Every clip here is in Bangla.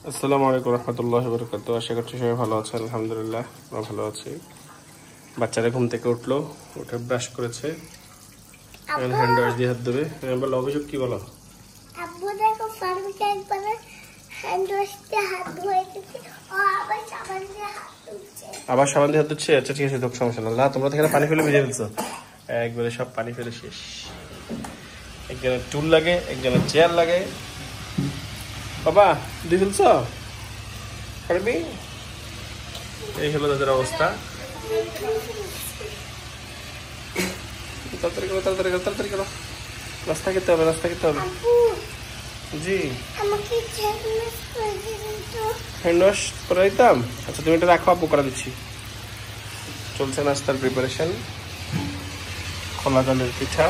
আসসালামু আলাইকুম রহমতুল্লাহি ওয়া বারাকাতুহু। আশা করছি সবাই ভালো আছেন। আলহামদুলিল্লাহ আমরা ভালো আছি। বাচ্চারা ঘুম থেকে উঠলো, উঠে ব্রাশ করেছে, এখন হ্যান্ড ওয়াশ দিয়ে হাত ধোবে। বলো অভিযোগ কি বলো? আব্বু দেখো ফার্মিকে একবার হ্যান্ড ওয়াশ দিয়ে হাত ধুয়েছে ও আবার সাবান দিয়ে হাত ধুচ্ছে। আচ্ছা ঠিক আছে, দুঃখ সমস্যা না। তোমরা তো এখানে পানি ফেলে ভিজে ফেলছো, একবারে সব পানি ফেলে শেষ। একজনের টুল লাগে, একজনের চেয়ার লাগে। বাবা দিয়ে ফেলছো পারবি? এই হলো তাদের অবস্থা। তাড়াতাড়ি করো, তাড়াতাড়ি করো, তাড়াতাড়ি করো। রাস্তা খেতে হবে, রাস্তা খেতে হবে। জি হ্যান্ড ওয়াশ করে দিতাম। আচ্ছা তুমি এটা রাখো, আব্বু করে দিচ্ছি। চলছে নাস্তার প্রিপারেশন। খোলা জলের পিঠা,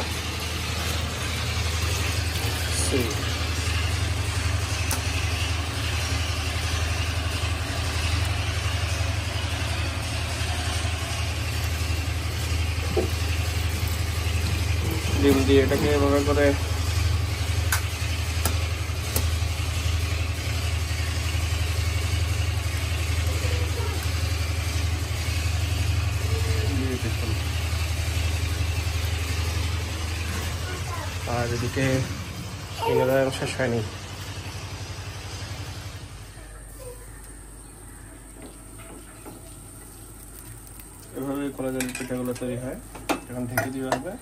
ডিম দিয়ে এটাকে এভাবে করে আর এদিকে এনারা শেষ হয়নি। এভাবে কোলাজেন পিঠাগুলো তৈরি হয়, এখন ঢেকে দেওয়া হবে।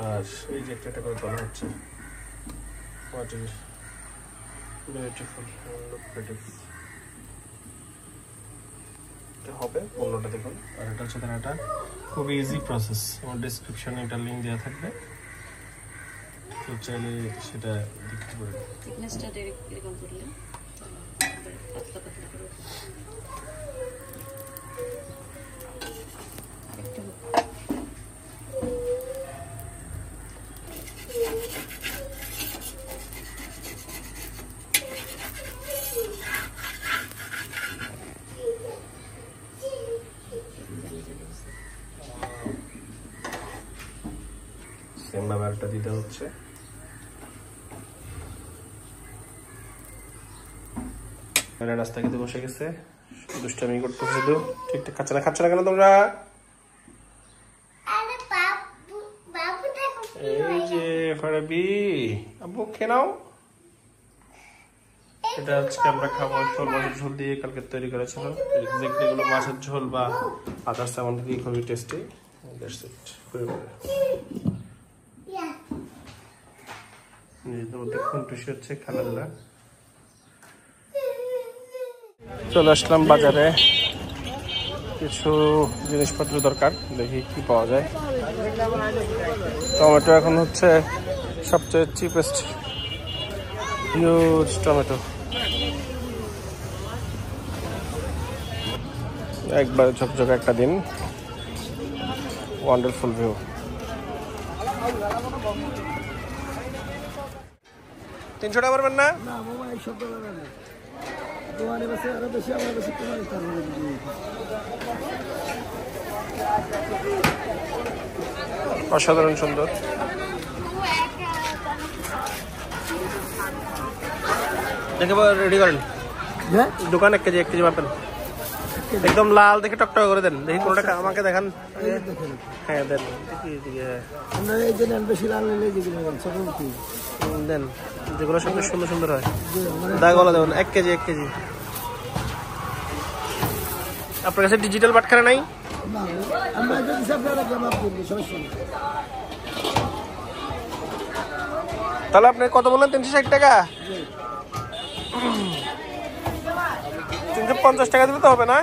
আর এই যে একটা করে তোলা হচ্ছে। What is beautiful, look beautiful. এটা হবে অন্যটা দেখুন। আর এটা হচ্ছে এটা খুব ইজি প্রসেস। আমার ডেসক্রিপশনে এটা লিংক দেওয়া থাকবে, তো চাইলে সেটা দেখতে পারেন। থিকনেসটা এরকম করলে পাতলা পাতলা করে সেমভাবে দিতে হচ্ছে। রাস্তা খেতে বসে গেছে, দুষ্টামি করতে শুধু। ঠিকঠাক খাচ্ছে না কেন তোমরা? এই যে ফারাবি আব্বু খেয়ে নাও। এটা আজকে আমরা খাবো শোল মাছের ঝোল দিয়ে, কালকে তৈরি করেছিল। এক্স্যাক্টলি এগুলো মাছের ঝোল বা আদার্স তেমন দিয়ে খুবই টেস্টি। That's it. দেখুন খুশি হচ্ছে খেলাধুলা। চলে আসলাম বাজারে, কিছু জিনিসপত্র দরকার, দেখি কি পাওয়া যায়। টমেটো এখন হচ্ছে সবচেয়ে চিপেস্ট, হিউজ টমেটো। একবার ঝকঝকে একটা দিন, ওয়ান্ডারফুল ভিউ। $300 পারবেন না? অসাধারণ সুন্দর। দেখে রেডি করেন দোকান। 1 কেজি মাপেন, একদম লাল দেখে টকটক করে দেন। দেখি কোনটা আমাকে দেখান। হ্যাঁ দেন, দেন যেগুলো সবচেয়ে সুন্দর সুন্দর হয়। দাগওয়ালা দেবেন। 1 কেজি। আপনার কাছে ডিজিটাল বাটখারা নাই? তাহলে আপনি কত বললেন? 360 টাকা। 350 টাকা দিলে তো হবে না?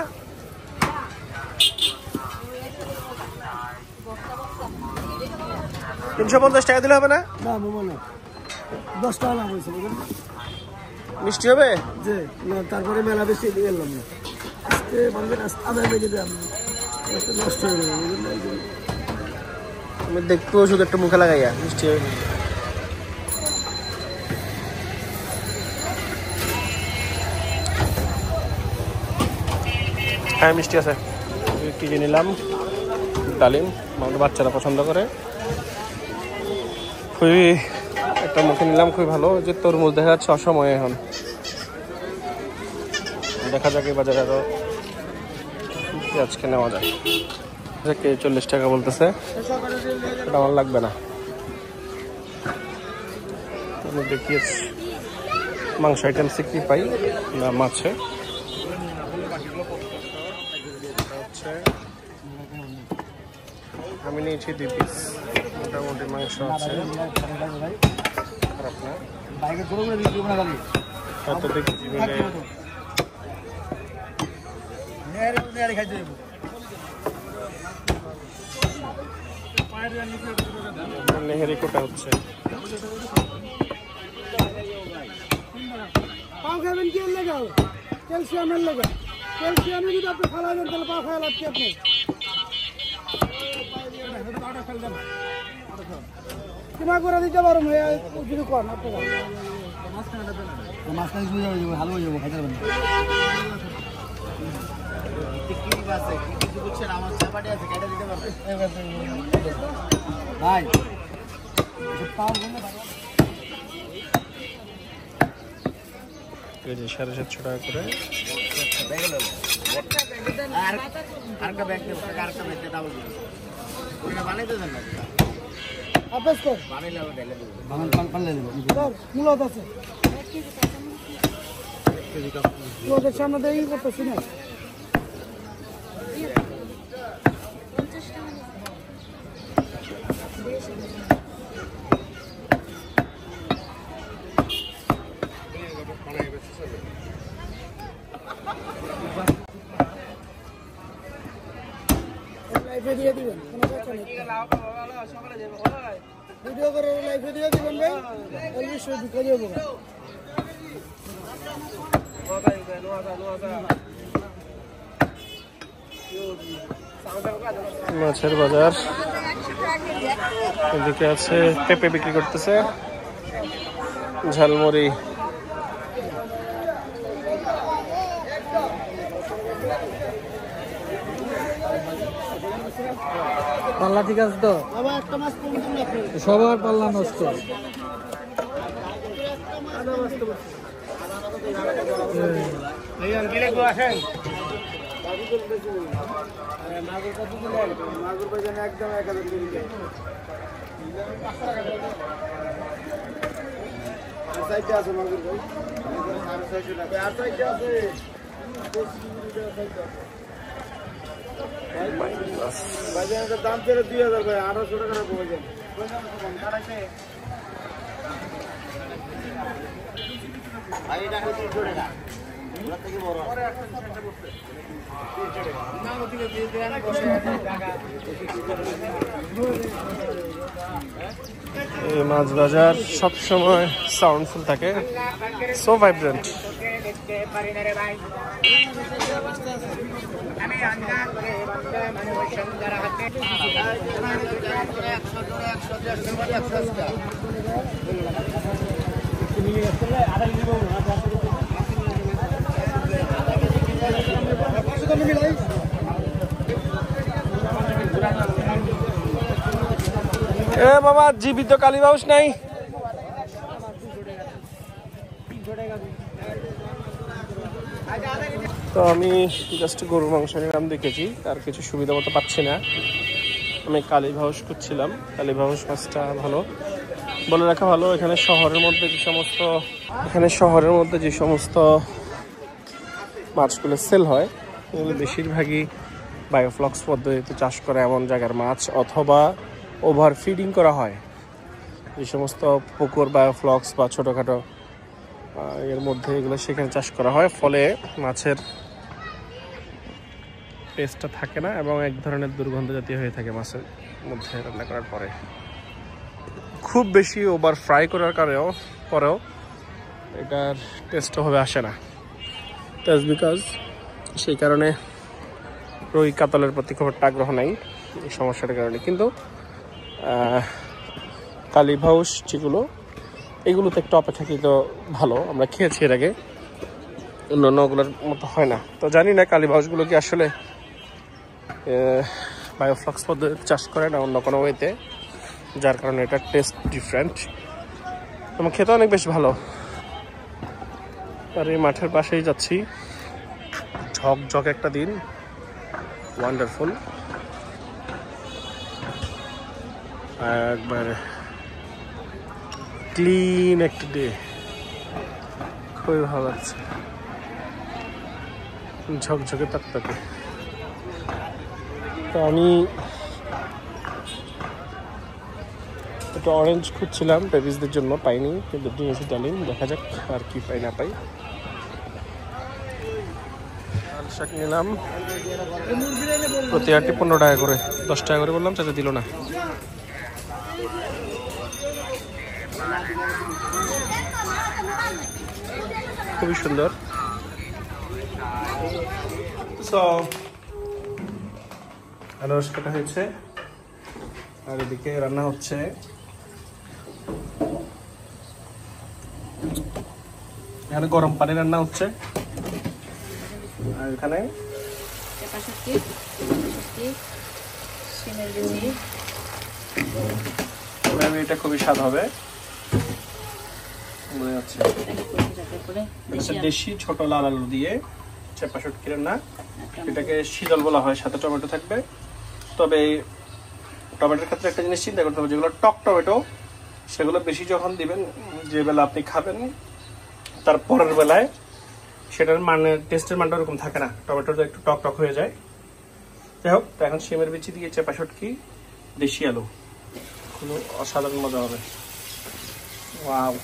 $350 দিলে হবে না? 10 টাকা মিষ্টি হবে। তারপরে মেলা বেশি এলাম না, আদায় বেজে দেয় নষ্ট হয়ে যাবে। আমি দেখবো শুধু একটা মুখে লাগাইয়া মিষ্টি হবে। হ্যাঁ মিষ্টি আছে। কিনে নিলাম ডালিম, আমাদের বাচ্চারা পছন্দ করে। খুবই একটা মুখে নিলাম, খুবই ভালো। যে তরমুজ দেখা যাচ্ছে অসময়ে এখন, দেখা যাক এই বাজারে আরো আজকে নেওয়া যায়। 40 টাকা বলতেছে, এটা আমার লাগবে না। আমি দেখিয়েছি মাংস আইটেমসে কি পাই না মাছে। আমি নিয়েছি 2 পিস, মোটামুটি মাংস আছে। খারাপ না, কত দেখছি মিলে নেহেরি কোটা হচ্ছে। পাও খাবেন কি লাগাও? ক্যালসিয়ামের লাগা। ক্যালসিয়ামে যদি আপনি ফালাবেন তাহলে পা খাওয়া লাগছে আপনি। কিমা করে দিতে পারো ভাইয়া যদি কোন আপনি। মাছটা দিয়ে যাবে, ভালো হয়ে যাবে, খাইতে পারবেন। কি আছে কিছু বুঝছেন? আমার চাপাটি আছে, কেটে দিতে পারবেন ভাই। পাও গনে ভাই 750 টাকা করে। আরেকটা ব্যাগ দেব, আরেকটা ব্যাগ ডাবল দিন। ওটা বানাইতে দেন না, আপস কর বানাইলে আমি ঢেলে দেব। বানালে দেব স্যার। মূলত আছে ওদের সামনে দিয়ে ই করতেছি না। দিয়ে দিবেন, কোনো কথা নেই। ভিডিও করে লাইভে দিয়ে দিবেন ভাই, অবশ্যই ঢুকে দেবো। মাছের বাজার, এদিকে আছে পেঁপে বিক্রি করতেছে, ঝালমুড়ি। পাল্লা ঠিক আছে তো? সবার পাল্লা নষ্ট। একদম 1000 আছে মাগুর ভাই, 650 টাকা। আর সাইডে আছে বাজারের দাম ছিল 2000 ভাই, 1800 টাকা না পড়ে যায়। ভাই এটা 300 টাকা, ওটা থেকে বড় এই মাছ বাজার সবসময় সাউন্ডফুল থাকে, সো ভাইব্রেন্ট। এ বাবা, জীবিত কালীবাউস নাই? তো আমি জাস্ট গরুর মাংস নিলাম, দেখেছি আর কিছু সুবিধা মতো পাচ্ছি না। আমি কালীবাউস খুঁজছিলাম, কালীবাউস মাছটা ভালো, বলে রাখা ভালো। এখানে শহরের মধ্যে যে সমস্ত মাছগুলো সেল হয় এগুলো বেশিরভাগই বায়োফ্লক্স পদ্ধতিতে চাষ করা এমন জায়গার মাছ, অথবা ওভার ফিডিং করা হয়। যে সমস্ত পুকুর বায়োফ্লক্স বা ছোটোখাটো এর মধ্যে এগুলো সেখানে চাষ করা হয়, ফলে মাছের টেস্টটা থাকে না এবং এক ধরনের দুর্গন্ধ জাতীয় হয়ে থাকে মাছের মধ্যে রান্না করার পরে। খুব বেশি ওভার ফ্রাই করার পরেও এটার টেস্টও হবে আসে না। দ্যাটস বিকজ সেই কারণে রুই কাতলের প্রতি খুব একটা আগ্রহ নাই এই সমস্যাটার কারণে। কিন্তু কালীবাউস যেগুলো, এগুলোতে একটু অপেক্ষাকৃত ভালো, আমরা খেয়েছি এর আগে, অন্যান্যগুলোর মতো হয় না। তো জানি না কালীবাউসগুলো কি আসলে বায়োফ্লক্স পদ্ধতিতে চাষ করে না অন্য কোনো ওয়েতে, যার কারণে এটার টেস্ট ডিফারেন্ট। আমার খেতে অনেক বেশ ভালো। আর এই মাঠের পাশেই যাচ্ছি, ঝকঝক একটা দিন, ওয়ান্ডারফুল, একবার ক্লিন একটা ডে, খুবই ভালো লাগছে, ঝকঝকে তকতকে। তো আমি একটা অরেঞ্জ খুঁজছিলাম বেবিসদের জন্য, পাইনি, কিন্তু নিয়েছি ডালিম, দেখা যাক আর কি পাই না পাই। লাল শাক নিলাম, প্রতি আটটি 15 টাকা করে, 10 টাকা করে বললাম, চাচা দিল না। খুবই সুন্দর। আনারস কাটা হয়েছে, আর এদিকে রান্না হচ্ছে এখানে গরম পানি রান্না হচ্ছে, আর এখানে এটা খুবই স্বাদ হবে মনে হচ্ছে। দেশি ছোট লাল আলু দিয়ে চেপা শুটকি রান্না, এটাকে শীতল বলা হয়, সাথে টমেটো থাকবে। তবে টমেটোর ক্ষেত্রে একটা জিনিস চিন্তা করতে হবে, যেগুলো টক টমেটো সেগুলো বেশি যখন দিবেন, যে বেলা আপনি খাবেন তার পরের বেলায় সেটার মানে টেস্টের মানটা ওরকম থাকে না, টমেটোটা একটু টক টক হয়ে যায়। যাই হোক, তো এখন শিমের বিচি দিয়ে চেপা শুটকি, দেশি আলু, খুব অসাধারণ মজা হবে। Wow,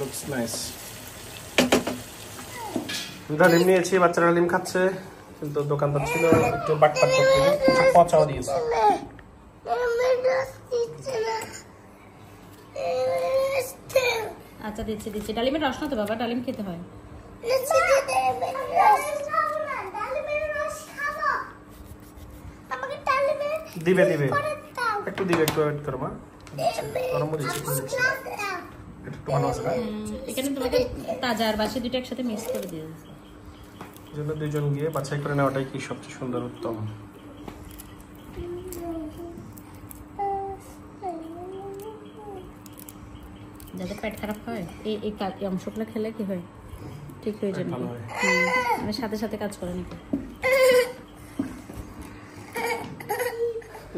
looks nice. ডালিম নিয়েছি, বাচ্চারা ডালিম খাচ্ছে, কিন্তু দোকানদার ছিল একটু বাটপাট করতে, কিছু পচাও দিয়েছে। আচ্ছা দিচ্ছি দিচ্ছি, ডালিমের রস না তো বাবা, ডালিম খেতে হয়। দিবে দিবে, একটু দিবে, একটু ওয়েট করো মা, গরম দিচ্ছি, একটু ভালো আছে না। এখানে তোমাকে তাজা আর বাসি দুটো একসাথে মিক্স করে দিয়ে দিচ্ছি, জন্য দুজন গিয়ে বাছাই করে নেওয়াটাই কি সবচেয়ে সুন্দর, উত্তম। যাদের পেট খারাপ হয় এই অংশগুলো খেলে কি হয়, ঠিক হয়ে যাবে। আমি সাথে সাথে কাজ করে নিতে।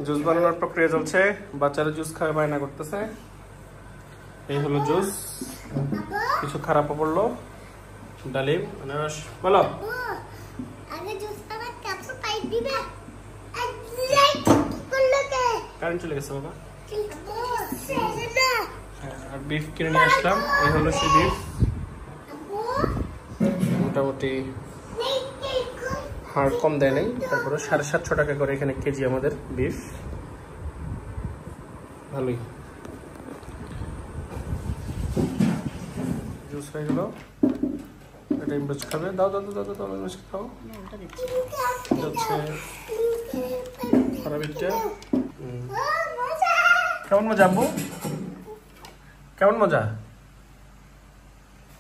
জুস বানানোর প্রক্রিয়া চলছে, বাচ্চারা জুস খাওয়া বায়না করতেছে। এই হলো জুস, কিছু খারাপ পড়লো, ডালিম, আনারস, বলো কারেন্ট চলে গেছে বাবা। আর বিফ কিনে নিয়ে আসলাম, এই হলো সেই বিফ, মোটামুটি হাড় কম দেয় নাই, তারপরে 750 টাকা করে এখানে কেজি আমাদের বিফ, ভালোই। জুস হয়ে গেল, এটা ইমরাজ খাবে, দাও দাও দাও দাও, ইমরাজ খাও। হচ্ছে খরাবিটা, কেমন মজা আব্বু, কেমন মজা,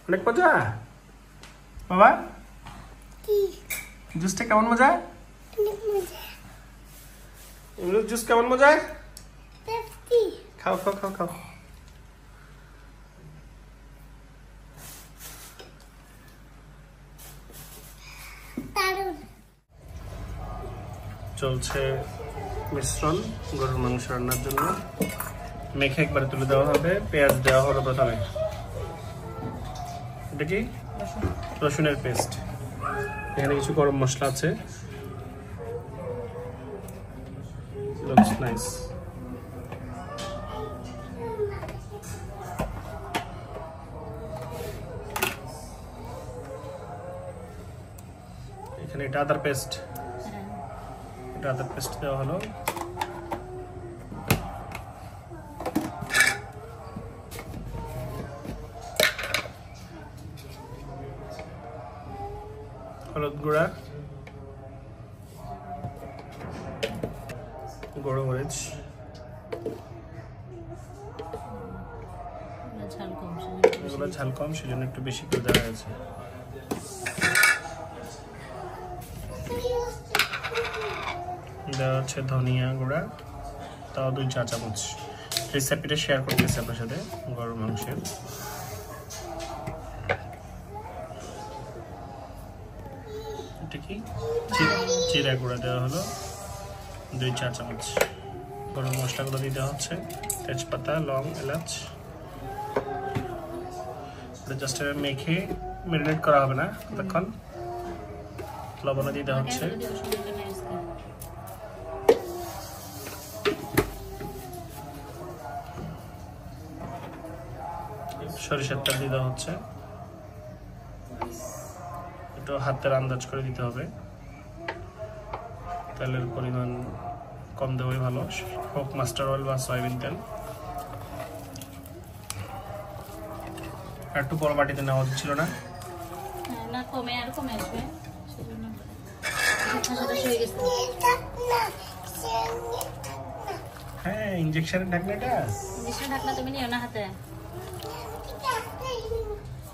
অনেক মজা বাবা, জুসটা কেমন মজা, ইমরাজ জুস কেমন মজা, খাও খাও খাও খাও। চলছে মিশ্রণ গরুর মাংস রান্নার জন্য, মেখে একবারে তুলে দেওয়া হবে, পেঁয়াজ দেওয়া হলো প্রথমে, এটা কি রসুনের পেস্ট, এখানে কিছু গরম মশলা আছে, looks nice. এখানে এটা আদার পেস্ট, এটা আদার পেস্ট দেওয়া হলো, হলুদ গুঁড়া, গোলমরিচ, এগুলো ঝাল কম, সেজন্য একটু বেশি করে দেওয়া হয়েছে। দেওয়া হচ্ছে ধনিয়া গুঁড়া, তাও 2 চা চামচ। রেসিপিটা শেয়ার করতেছি আপনার সাথে গরুর মাংসের। এটা কি জিরা গুঁড়া দেওয়া হলো 2 চা চামচ। গরম মশলাগুলো দিতে হচ্ছে তেজপাতা, লং, এলাচ। জাস্ট মেখে ম্যারিনেট করা হবে না ততক্ষণ। লবণ দিতে হচ্ছে, সরিষার তেল দিতে হচ্ছে, একটু হাতের আন্দাজ করে দিতে হবে। তেলের পরিমাণ কম দেওয়াই ভালো, হোক মাস্টার অয়েল বা সয়াবিন তেল। একটু বড় বাটিতে নেওয়া ছিল না, না কমে আর কমে আসবে সেজন্য হ্যাঁ। ইনজেকশনের ঢাকনাটা, ইঞ্জেকশন ঢাকনা তুমি নিও না হাতে,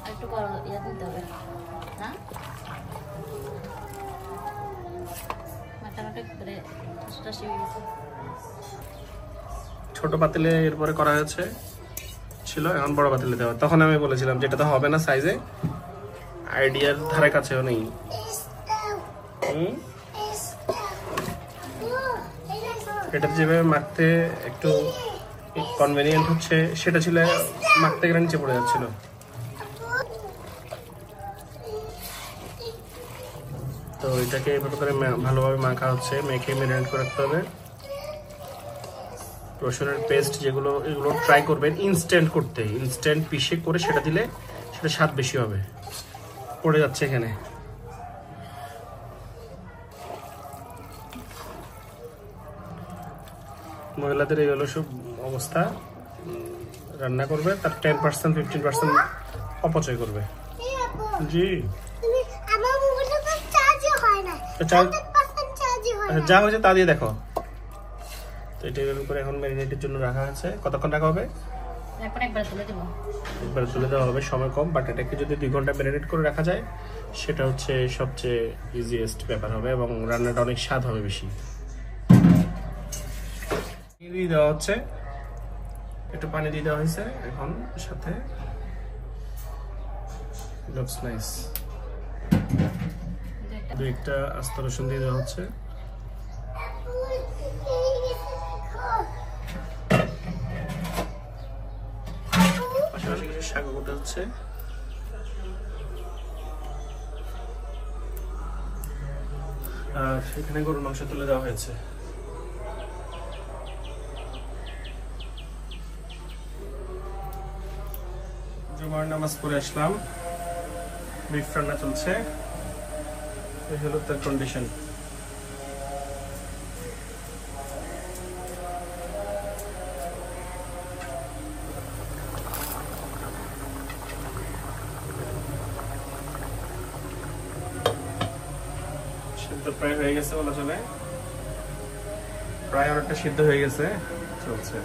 আর একটু বড় ইয়া দিতে হবে না, মাটামাটা করে টাসটাসি হয়ে গেছে। ছোট পাতিলে এরপরে করা হয়েছে ছিল, এখন বড় পাতিলে দেওয়া। তখন আমি বলেছিলাম যেটা তো হবে না সাইজে, আইডিয়ার ধারে কাছেও নেই। এটা যেভাবে মাখতে একটু কনভেনিয়েন্ট হচ্ছে সেটা ছিল, মাখতে গেলে নিচে পড়ে যাচ্ছিল। তো এটাকে এভাবে করে ভালোভাবে মাখা হচ্ছে, মেখে ম্যারিনেট করে রাখতে হবে। রসুনের পেস্ট যেগুলো, এগুলো ট্রাই করবেন ইনস্ট্যান্ট করতে, ইনস্ট্যান্ট পিষে করে সেটা দিলে সেটা স্বাদ বেশি হবে। পড়ে যাচ্ছে এখানে। মহিলাদের এই হলো সব অবস্থা, রান্না করবে তার 10% 15% অপচয় করবে। জি যা হয়েছে তা দিয়ে দেখো। তো এটা করে এখন ম্যারিনেটের জন্য রাখা আছে। কতক্ষণ রাখা হবে? একবার তুলে দেওয়া হবে, সময় কম। বাট এটাকে যদি 2 ঘন্টা ম্যারিনেট করে রাখা যায় সেটা হচ্ছে সবচেয়ে ইজিয়েস্ট ব্যাপার হবে এবং রান্নাটা অনেক স্বাদ হবে বেশি। দিয়ে দেওয়া হচ্ছে, একটু পানি দিয়ে দেওয়া হয়েছে এখন, সাথে লুকস নাইস। 2-1টা আস্ত রসুন দিয়ে দেওয়া হচ্ছে। পাশাপাশি কিছু শাক গোটা হচ্ছে। আর এখানে গরুর মাংস তুলে দেওয়া হয়েছে। জুমার নামাজ পড়ে আসলাম, বিফ রান্না চলছে। এই হলো তার কন্ডিশন। সিদ্ধ প্রায় হয়ে গেছে বলা চলে, প্রায় অনেকটা সিদ্ধ হয়ে গেছে, চলছে।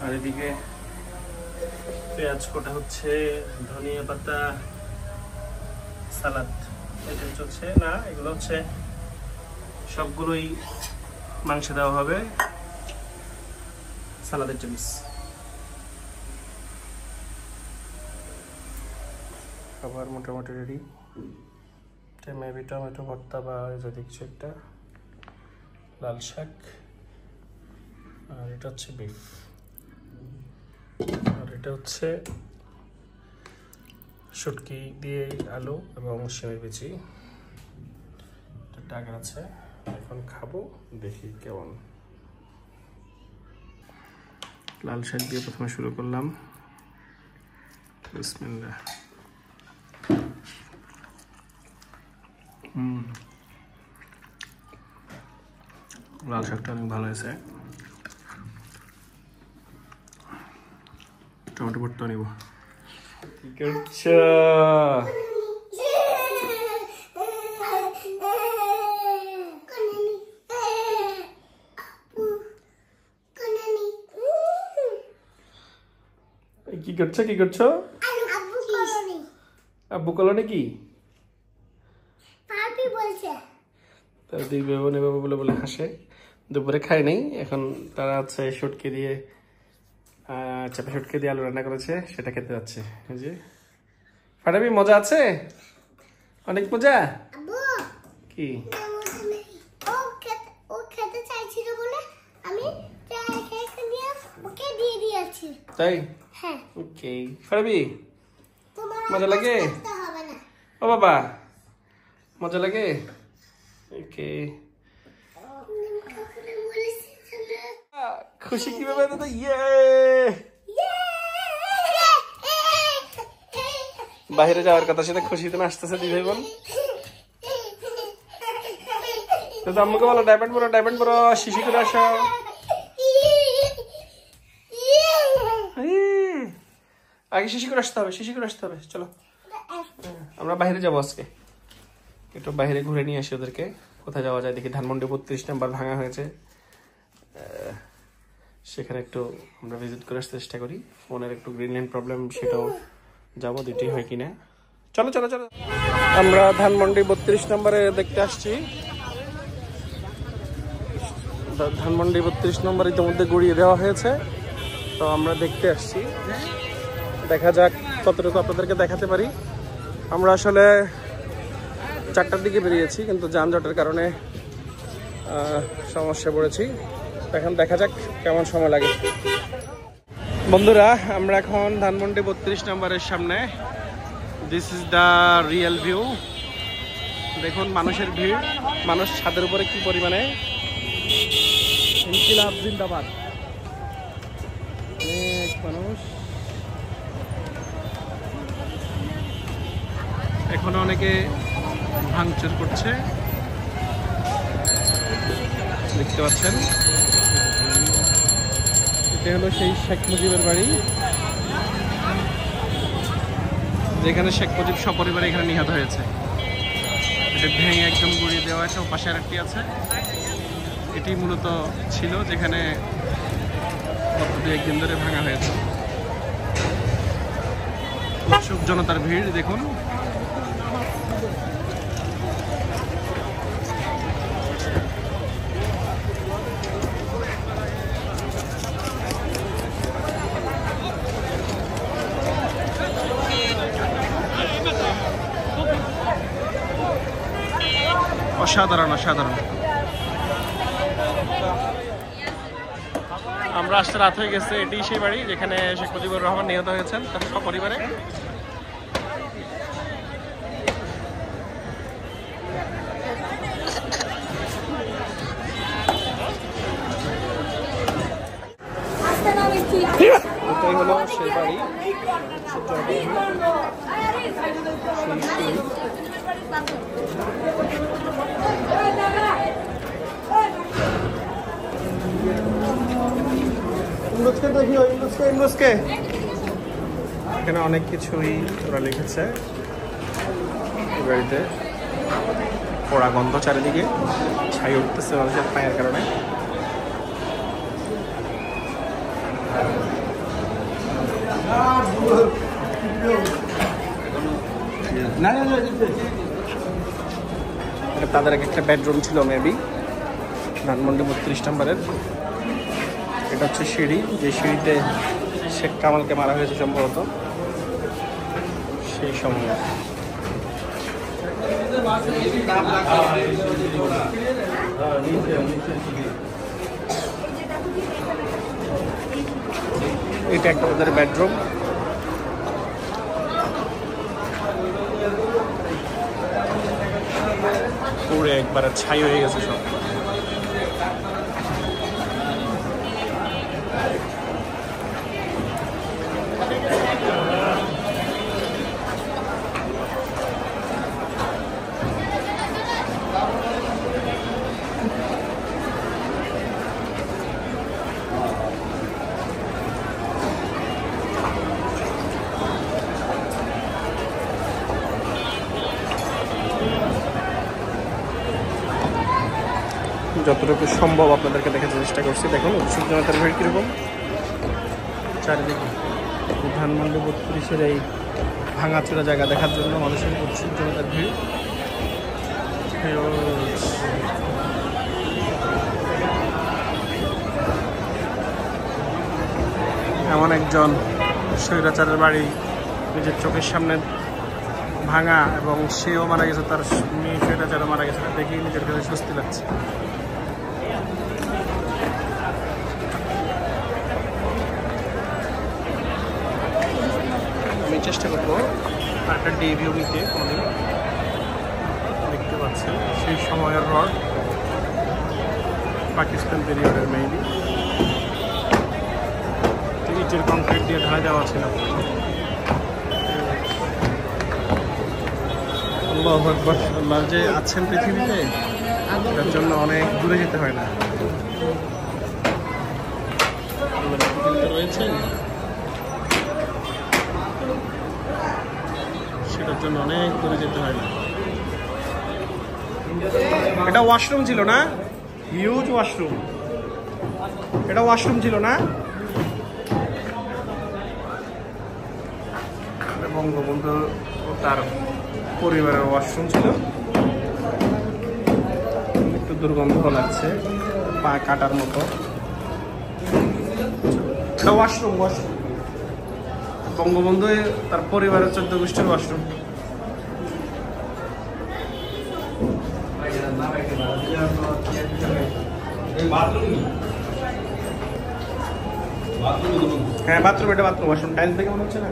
আর এদিকে পেঁয়াজ কোটা হচ্ছে, ধনিয়া পাতা, সালাদ এটা চলছে। না, এগুলো হচ্ছে সবগুলোই মাংসে দেওয়া হবে, সালাদের জিনিস। খাবার মোটামুটি রেডি। মেবি টমেটো ভর্তা বা যদি কিছু একটা, লাল শাক, আর এটা হচ্ছে বিফ, আর এটা হচ্ছে শুটকি দিয়ে আলু এবং সিমের বিচি। টাকা আছে, এখন খাবো, দেখি কেমন। লাল শাক দিয়ে প্রথমে শুরু করলাম, বিসমিল্লাহ। লাল শাকটা অনেক ভালো হয়েছে। টমেটো ভর্তা নিব। কি করছো? কি করছো? কি করছো? আব্বু কলোনি কি? পাপি বলছে তো দুই বেবো নেবো বলে বলে হাসে। দুপুরে খাই নাই, এখন তারা হচ্ছে শুটকি দিয়ে চাপা শুটকি দিয়ে আলু রান্না করেছে, সেটা খেতে যাচ্ছে। এই যে ফাটাবি, মজা আছে, অনেক মজা। আব্বু কি ও খেতে চাইছিল বলে আমি ওকে দিয়ে দিয়েছি। তাই? হ্যাঁ। ওকে ফাটাবি, তোমার মজা লাগে? হবে না। ও বাবা মজা লাগে? ওকে খুশি কিভাবে দাদা? ইয়ে বাইরে যাওয়ার কথা, সেটা খুশিতে না আসতেছে দিদি বোন। তো আম্মুকে বলো ডাইপেন্ড পরো, ডাইপেন্ড পরো, শিশি করে আসো। আগে শিশি করে আসতে হবে, শিশি করে আসতে হবে। চলো আমরা বাইরে যাবো আজকে, একটু বাইরে ঘুরে নিয়ে আসি ওদেরকে। কোথায় যাওয়া যায় দেখি। ধানমন্ডি 32 নাম্বার ভাঙা হয়েছে, সেখানে একটু আমরা ভিজিট করে আসতে চেষ্টা করি। ফোনের একটু গ্রিন লাইন প্রবলেম, সেটাও যাবো, দুটি হয় কিনা। চলো চলো চলো, আমরা ধানমন্ডি 32 নম্বরে দেখতে আসছি। ধানমন্ডি 32 নম্বর ইতিমধ্যে গড়িয়ে দেওয়া হয়েছে, তো আমরা দেখতে আসছি। দেখা যাক কতটুকু আপনাদেরকে দেখাতে পারি। আমরা আসলে 4টার দিকে বেরিয়েছি, কিন্তু যানজটের কারণে সমস্যা পড়েছি। এখন দেখা যাক কেমন সময় লাগে। বন্ধুরা আমরা এখন ধানমন্ডি 32 নম্বরের সামনে। This is the real view. দেখুন মানুষের ভিড়, মানুষ ছাদের উপরে কি পরিমাণে। ইনকিলাব জিন্দাবাদ। অনেক মানুষ, এখনো অনেকে ভাঙচুর করছে, দেখতে পাচ্ছেন। এটা হলো সেই শেখ মুজিবের বাড়ি, যেখানে শেখ মুজিব সপরিবারে এখানে নিহত হয়েছে। এটা ভেঙে একদম গুঁড়িয়ে দেওয়া হয়েছে। ও পাশে আরেকটি আছে। এটি মূলত ছিল যেখানে গত 2-1 দিন ধরে ভাঙা হয়েছে। উৎসুক জনতার ভিড় দেখুন। অসাধারণ অসাধারণ। আমরা আসতে রাত হয়ে গেছে। এটি সেই বাড়ি যেখানে শেখ মুজিবুর রহমান নিহত হয়েছেন তার সপরিবারে। এটাই হলো সেই বাড়ি। এখানে অনেক কিছুই ওরা লিখেছে। গাড়িতে পোড়া গন্ধ, চারিদিকে ছাই উঠতেছে মানুষের পায়ের কারণে। তাদের একটা বেডরুম ছিল মেবি ধানমন্ডি 32 নম্বরের। এটা হচ্ছে সিঁড়ি, যে সিঁড়িতে শেখ কামালকে মারা হয়েছে সম্ভবত সেই সময়। এটা একটা ওদের বেডরুম। পুরো একবারে ছাই হয়ে গেছে সব। যতটুকু সম্ভব আপনাদেরকে দেখার চেষ্টা করছি। দেখুন উৎসুক জনতার ভিড় কীরকম চারিদিকে। ধানমন্ডি 32-এর এই ভাঙাচোরা জায়গা দেখার জন্য মানুষের উৎসুক জনতার ভিড়। এমন একজন স্বৈরাচারের বাড়ি নিজের চোখের সামনে ভাঙা, এবং সেও মারা গেছে, তার মেয়ে স্বৈরাচারও মারা গেছে, দেখেই নিজের কাছে স্বস্তি লাগছে। আমি চেষ্টা করবো একটা ডে ভিউ নিতে। দেখতে পাচ্ছেন সেই সময়ের রড, পাকিস্তান পিরিয়ডের মেবি, ইটের কংক্রিট দিয়ে ঢালাই দেওয়া ছিল। আল্লাহু আকবার। আল্লাহ যে আছেন পৃথিবীতে, তার জন্য অনেক দূরে যেতে হয় না। আল্লাহ পৃথিবীতে রয়েছেন, সেটার জন্য অনেক দূরে যেতে হয় না। এটা ওয়াশরুম ছিল না? Huge washroom. এটা ওয়াশরুম ছিল না? বঙ্গবন্ধু ও তার পরিবারের ওয়াশরুম ছিল। একটু দুর্গন্ধ লাগছে, পা কাটার মতো। এটা ওয়াশরুম, ওয়াশরুম বঙ্গবন্ধু তার পরিবারের 14 গোষ্ঠীর ওয়াশরুম। হ্যাঁ বাথরুম, এটা বাথরুম। ওয়াশরুম টাইলস দেখে মনে হচ্ছে না?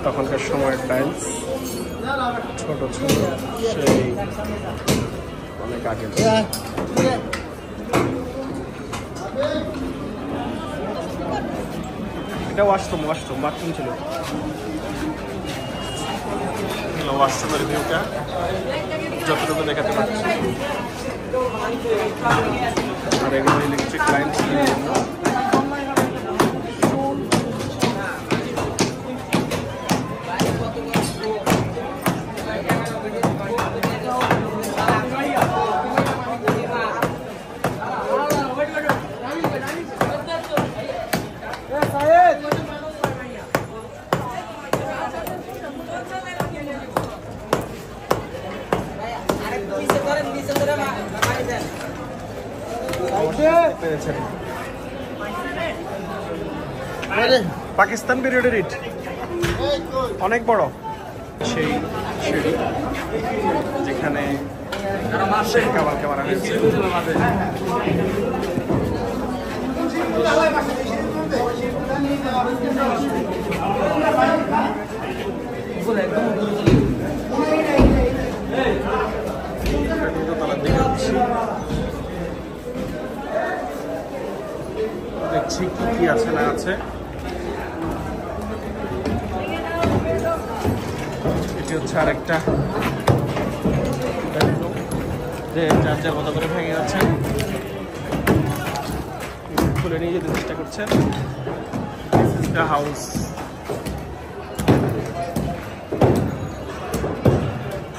তখনকার সময়ের টাইলস ছোট ছোট, সেই অনেক আগে। এটা ওয়াশরুম, ওয়াশরুম বাথরুম ছিল। ওয়াশরুমের ভিউটা যতটুকু দেখাতে পারছি। আর এগুলো ইলেকট্রিক লাইন ছিল। পাকিস্তান পিরিয়ডের ইট, অনেক বড়। সেই সিঁড়ি যেখানে শেখ কামালকে মারা হয়েছে। দেখছি কি কি আছে না আছে। এটি হচ্ছে আরেকটা যে যার যার মতো করে ভেঙে যাচ্ছেন, খুলে নিয়ে যেতে চেষ্টা করছেন। This is the house.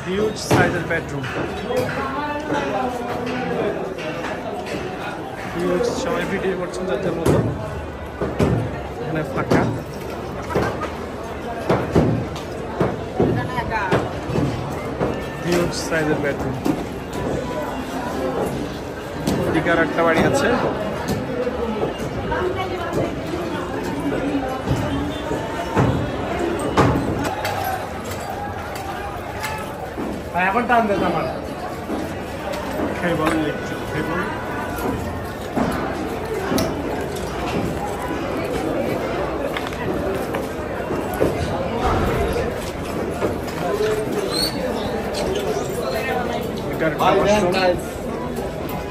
Huge সাইজের বেডরুম, হিউজ। সবাই ভিডিও করছেন যার যার মতো। এখানে ফাঁকা, হিউজ সাইজের বেডরুম। ওদিকে আর একটা বাড়ি আছে। এখন টান দেন আমার কেবল, ইলেকট্রিক কেবল। এটা একটা ওয়াশরুম,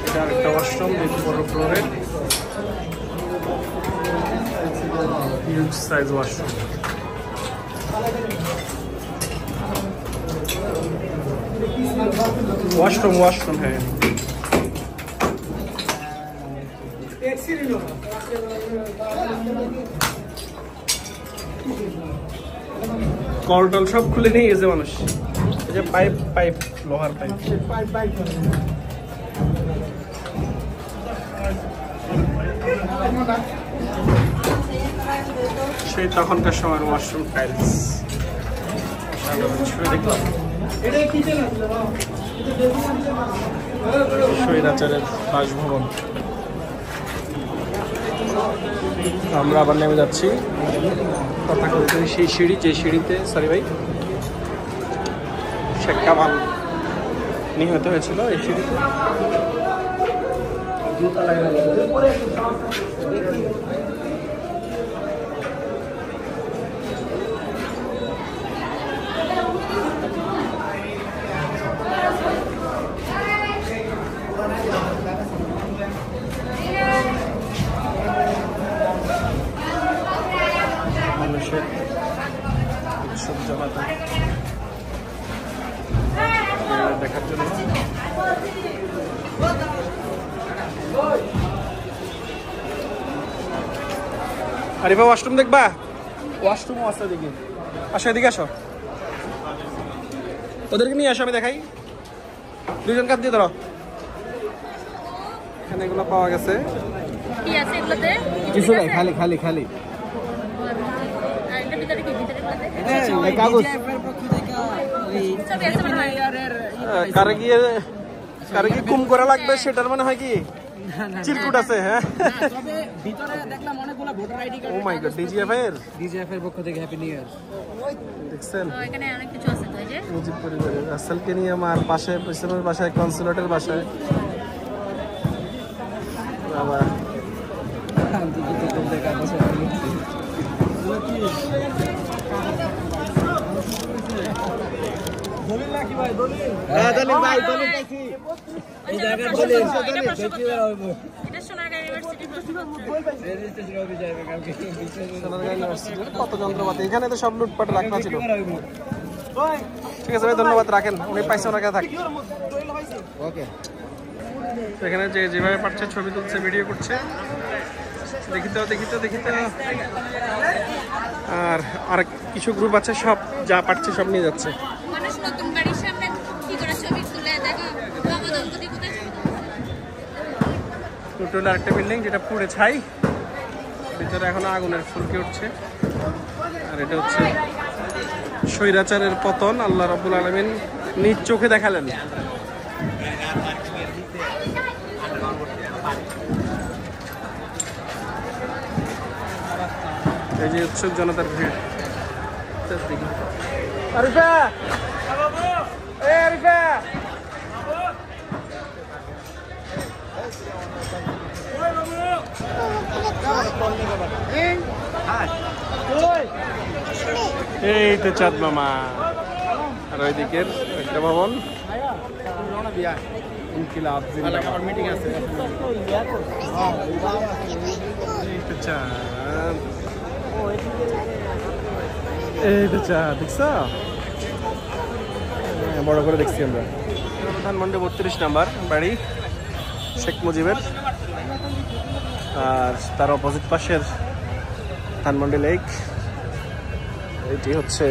এটা একটা ওয়াশরুম বেশি বড় ফ্লোরে, huge size washroom. Washroom, washroom হ্যাঁ। কল টল সব খুলে নিয়ে গেছে মানুষ। এই যে পাইপ, পাইপ লোহার পাইপ। সেই তখনকার সময় ওয়াশরুম টাইলস দেখলাম স্বৈরাচারের বাসভবন। আমরা আবার নেমে যাচ্ছি তথাকথিত সেই সিঁড়ি, যে সিঁড়িতে সরি ভাই শেখ কামাল নিহত হয়েছিল, এই সিঁড়িতে মানুষের উৎসব জমাতা দেখার জন্য। আরিফা ওয়াশরুম দেখবা? ওয়াশরুমও আছে দেখি, আসো এদিকে আসো, ওদেরকে নিয়ে আসো, আমি দেখাই। দুজন কাপ দিয়ে ধরো, এখানে এগুলো পাওয়া গেছে। কি আছে এগুলোতে? কিছু নাই, খালি খালি খালি আর এটার ভিতরে কি? ভিতরে কাগজ। কারে কি কুম করা লাগবে সেটার মনে হয় কি চিরকুট আছে? হ্যাঁ, তবে ভিতরে দেখলাম অনেকগুলো ভোটার আইডি কার্ড। ও মাই গড, ডিজিএফ এর পক্ষ থেকে হ্যাপি নিউ ইয়ার। দেখছেন এখানে অনেক কিছু আছে তো, এই যে মুজিব পরিবারের রাসেলকে নিয়ে আমার পাশে পিছনের বাসায় কনসুলেটের বাসায় বাবা কত যন্ত্রপাতি, এখানে তো সব লুটপাট রাখা ছিল। ঠিক আছে ভাই, ধন্যবাদ, রাখেন, উনি পাইছে ওনাকে থাক। ওকে, এখানে যে যেভাবে পারছে ছবি তুলছে, ভিডিও করছে, দেখিতে দেখিতে। আর কিছু গ্রুপ আছে সব যা পারছে সব নিয়ে যাচ্ছে। মানুষ নতুন বাড়ির সামনে কি করে ছবি তুলে দেখো, টোটাল আরেকটা বিল্ডিং যেটা পুড়ে ছাই, ভিতরে এখনো আগুনের ফুলকে উঠছে। আর এটা হচ্ছে স্বৈরাচারের পতন, আল্লাহ রাব্বুল আলামিন নিজ চোখে দেখালেন। এই যে উৎসব জনতার ভিড়। আরিফা, এই আরিফা, এই তো চাঁদ মামা। আর ওই দিকের একটা ভবন, ইনকিলাব জিন্দাবাদ। মিটিং আছে, এই তো চাঁদ, এই তো চাঁদ, দেখছো? বড় করে দেখছি আমরা। ধানমন্ডি 32 নাম্বার বাড়ি শেখ মুজিবের, আর তার অপোজিট পাশের ধানমন্ডি লেক। এটি হচ্ছে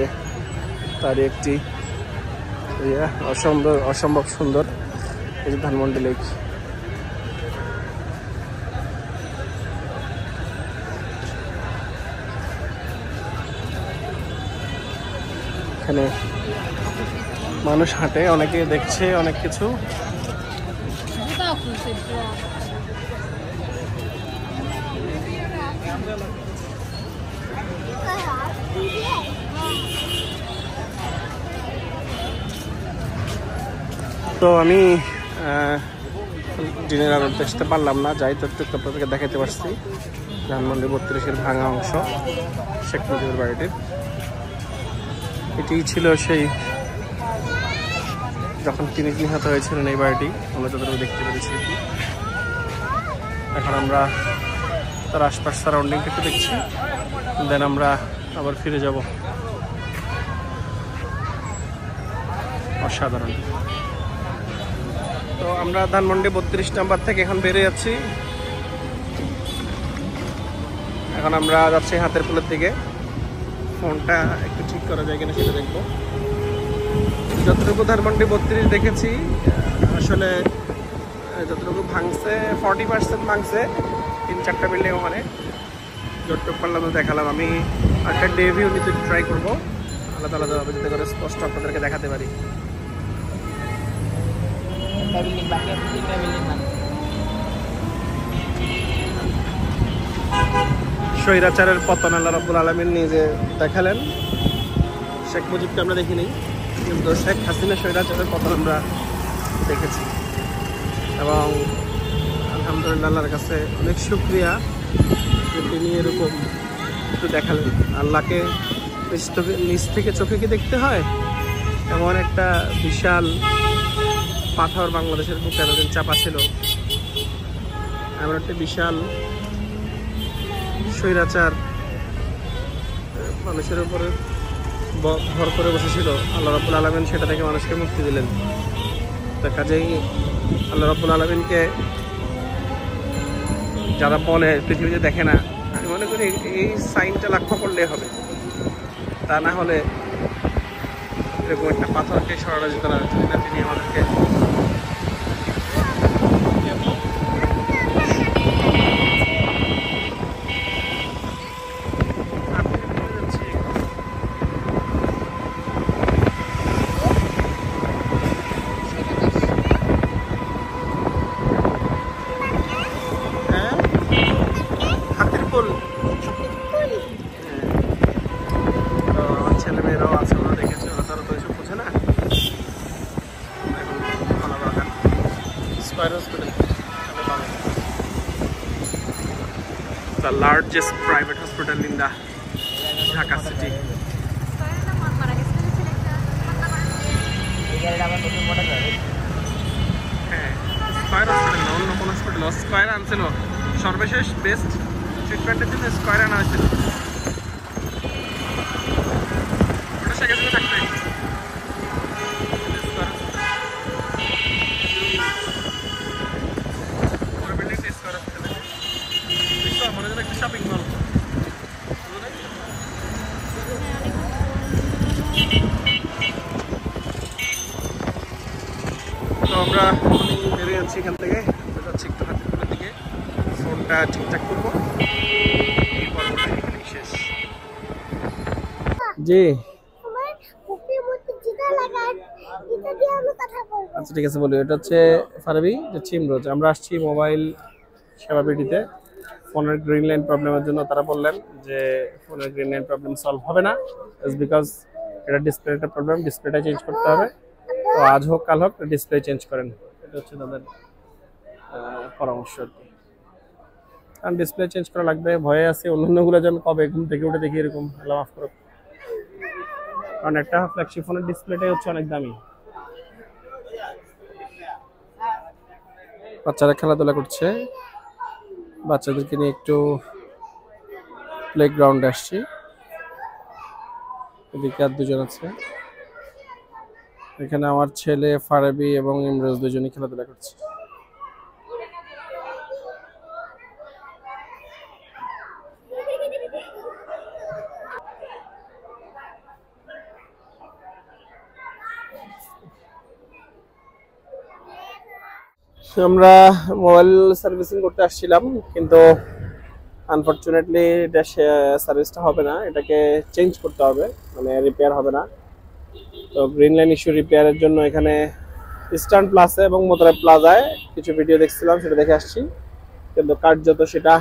তারই একটি অসম্ভব সুন্দর এই যে ধানমন্ডি লেক। এখানে মানুষ হাঁটে, অনেকে দেখছে অনেক কিছু। তো আমি দিনের আলো দেখতে পারলাম না, যাই তো একটু আপনাদেরকে দেখাতে পারছি ধানমন্ডি 32-এর ভাঙা অংশ শেখ মুজিবের বাড়িটির। এটি ছিল সেই যখন তিনি নিহত হয়েছিলেন এই বাড়িটি, আমরা যতটুকু দেখতে পেরেছি। এখন আমরা তার আশপাশ সারাউন্ডিংটা একটু দেখছি, দেন আমরা আবার ফিরে যাব। অসাধারণ। তো আমরা ধানমন্ডি 32 নাম্বার থেকে এখন বেরিয়ে যাচ্ছি। এখন আমরা যাচ্ছি হাতের পুলের দিকে। ফোনটা একটু ঠিক করা যায় কিনা সেটা দেখবো। যতটুকু ধানমন্ডি 32 দেখেছি, আসলে যতটুকু ভাঙছে 40% ভাঙছে, 3-4টা বিল্ডিং ওখানে যতটুকু পারলাম দেখালাম। আমি একটা ডে ভিউ নিতে ট্রাই করবো আলাদা আলাদাভাবে, যাতে করে স্পষ্ট আপনাদেরকে দেখাতে পারি। স্বৈরাচারের পতন আল্লাহ রাব্বুল আলামিন নিজে দেখালেন। শেখ মুজিবকে আমরা দেখিনি, কিন্তু শেখ হাসিনা স্বৈরাচারের পতন আমরা দেখেছি। এবং আলহামদুলিল্লাহ আল্লাহর কাছে অনেক শুকরিয়া যে তিনি এরকম একটু দেখালেন। আল্লাহকে নিচ থেকে চোখে কি দেখতে হয়? এমন একটা বিশাল পাথর বাংলাদেশের বুকে এতদিন চাপা ছিল, এমন একটা বিশাল স্বৈরাচার মানুষের উপরে ভর করে বসেছিল। আল্লাহ রাব্বুল আলামিন সেটা থেকে মানুষকে মুক্তি দিলেন। তো কাজেই আল্লাহ রাব্বুল আলামিনকে যারা বলে পৃথিবীতে দেখে না, আমি মনে করি এই সাইনটা লক্ষ্য করলে হবে। তা না হলে এরকম একটা পাথরকে সরানো যেত না, যদি না তিনি আমাদেরকে ছেলেমেয়েরাও আছে, ওরা দেখেছে, ওরা তারা তো এসব বোঝে না। Spire Hospital, the largest private hospital in the Dhaka city. Spire Hospital না, অন্য কোন হসপিটাল। স্কয়ার আনছিল সর্বশেষ, বেস্ট ট্রিটমেন্টের জন্য স্কয়ার আনা হয়েছিল। ওটা শেখ হাসিনা থাকবে। শপিং মল, তো আমরা বেরিয়ে যাচ্ছি এখান থেকে, যাচ্ছি একটু হাতিপুরের দিকে। ফোনটা ঠিকঠাক করবো, এই পর্বটা এখানেই শেষ। জি আচ্ছা ঠিক আছে বলি। এটা হচ্ছে ফারাবি, এটা হচ্ছে ইমরোজ। আমরা আসছি মোবাইল সেবা বিডিতে ফোনের গ্রিন লাইন প্রবলেমের জন্য। তারা বললেন যে ফোনের গ্রিন লাইন প্রবলেম সলভ হবে না, ইটস বিকজ এটা ডিসপ্লেটা প্রবলেম, ডিসপ্লেটা চেঞ্জ করতে হবে। তো আজ হোক কাল হোক ডিসপ্লে চেঞ্জ করেন, এটা হচ্ছে তাদের পরামর্শ আর কি। কারণ ডিসপ্লে চেঞ্জ করা লাগবে, ভয়ে আছে অন্যান্যগুলো যেন কবে ঘুম থেকে উঠে দেখি এরকম। আল্লাহ মাফ করো, কারণ একটা ফ্ল্যাগশিপ ফোনের ডিসপ্লেটাই হচ্ছে অনেক দামি। বাচ্চারা খেলাধুলা করছে, বাচ্চাদেরকে নিয়ে একটু প্লেগ্রাউন্ডে আসছি। এদিকে আর দুজন আছে, এখানে আমার ছেলে ফারাবি এবং ইমরোজ দুজনই খেলাধুলা করছে। আমরা মোবাইল সার্ভিসিং করতে আসছিলাম, কিন্তু আনফরচুনেটলি এটা সার্ভিসটা হবে না, এটাকে চেঞ্জ করতে হবে, মানে রিপেয়ার হবে না। তো গ্রিন লাইন ইস্যু রিপেয়ারের জন্য এখানে ইস্টার্ন প্লাসে এবং মোতারা প্লাজায় কিছু ভিডিও দেখছিলাম, সেটা দেখে আসছি, কিন্তু কার্যত সেটা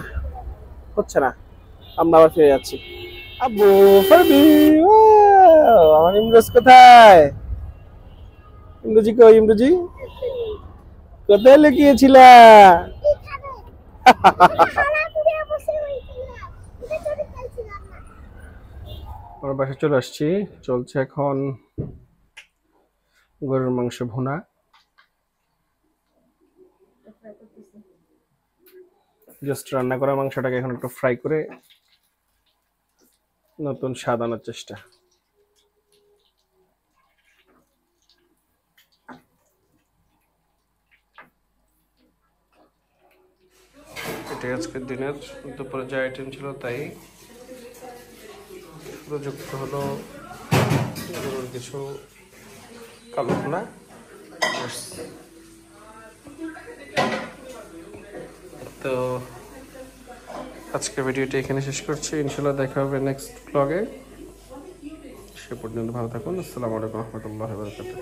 হচ্ছে না। আমরা আবার ফিরে যাচ্ছি। আব্বু ফারবি, আমার ইমরোজ কোথায়? ইমরোজি কই? ইমরোজি কোথায় লুকিয়েছিলা? আমার বাসায় চলে আসছি, চলছে এখন গরুর মাংস ভুনা। জাস্ট রান্না করা মাংসটাকে এখন একটু ফ্রাই করে নতুন স্বাদ আনার চেষ্টা। এটাই আজকের দিনের দুপুরে যে আইটেম ছিল তাই। যুক্ত হলো গরুর কিছু কালো ভুনা, তো আজকে ভিডিওটি এখানে শেষ করছি, ইনশাল্লাহ দেখা হবে নেক্সট ব্লগে। সে পর্যন্ত ভালো থাকুন। আসসালামু আলাইকুম রহমতুল্লাহ বারাকাতুহু।